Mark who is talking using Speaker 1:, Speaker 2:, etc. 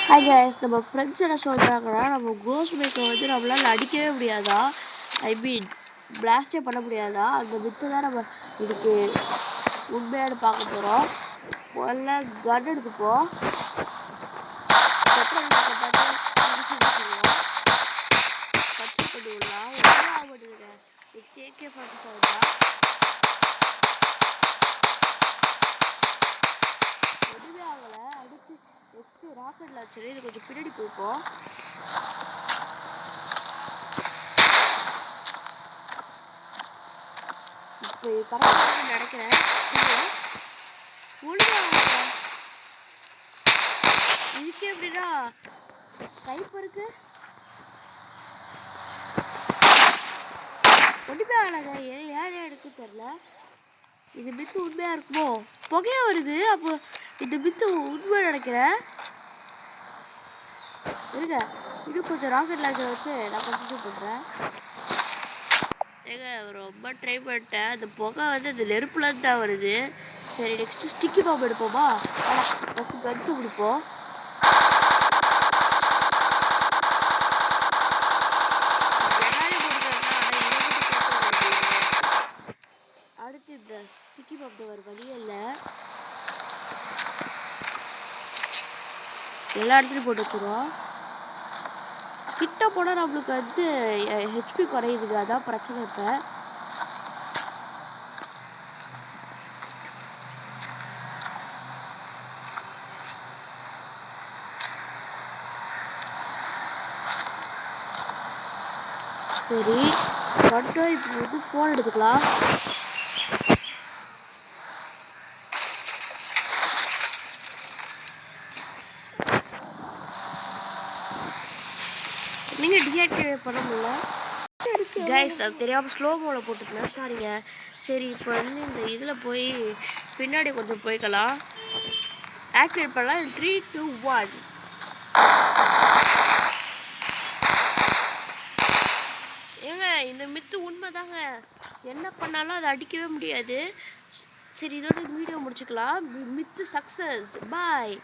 Speaker 1: Hi guys, நம்ம friends என்ன சொல்கிறாங்கன்னா, நம்ம கோஸ்ட் பைக்கை வந்து நம்மளால் அடிக்கவே முடியாதா, ஐ மீன் பிளாஸ்டே பண்ண முடியாதா, அந்த வித்து தான் நம்ம இதுக்கு உண்மையான பார்க்க போகிறோம். முதல்ல கன் எடுத்துப்போம். நெக்ஸ்ட் AK-47 தான். எதுவுமே ஆகலை. அடுத்து நெக்ஸ்ட்டு ராக்கெட் லான்ச்சர். இது கொஞ்சம் பின்னாடி போய்ப்போம். இப்போ கரெக்டாக நினைக்கிறேன். இதுக்கு எப்படின்னா ஸ்னைப்பருக்கு ஒன்றுமே ஆகலைங்க. ஏன் எடுக்க தெரில. இது பித்து உண்மையாக இருக்குமோ? புகையாக வருது. அப்போ இந்த பித்து உண்மையாக நினைக்கிறேன். இருங்க, இது கொஞ்சம் ராக்கெட் லான்ச்சர் வச்சு நான் கண்டினியூ பண்ணுறேன். ஏங்க ரொம்ப ட்ரை பண்ணிட்டேன். அந்த புகை வந்து அந்த நெருப்புலேருந்து தான் வருது. சரி, நெக்ஸ்ட்டு ஸ்டிக்கி பாம்பு எடுப்போமா? ஃபஸ்ட்டு கன்ஸை பிடிப்போம். அடுத்து இந்த ஸ்டிக்கி பாம்பு ஒரு வழியே இல்லை. எல்லா இடத்துலையும் போட்டு வச்சுருவோம். கிட்ட போனால் நம்மளுக்கு வந்து ஹெச்பி குறையுதுங்க. அதான் பிரச்சனை. இப்போ சரி வந்துட்டோம். இப்போ வந்து ஃபோன் எடுத்துக்கலாம். நீங்கள் டீஆக்டிவேட் பண்ண முடியல கைஸ். அது தெரியாமல் ஸ்லோ மோடில் போட்டுக்கலாம். சாரிங்க. சரி, இப்போ வந்து இந்த இதில் போய் பின்னாடி கொஞ்சம் போய்க்கலாம். ஆக்டிவேட் பண்ணலாம். 3, 2, 1. ஏங்க இந்த மித்து உண்மை தாங்க. என்ன பண்ணாலும் அதை அடிக்கவே முடியாது. சரி, இதோட வீடியோ முடிச்சுக்கலாம். மித்து சக்ஸஸ். பாய்.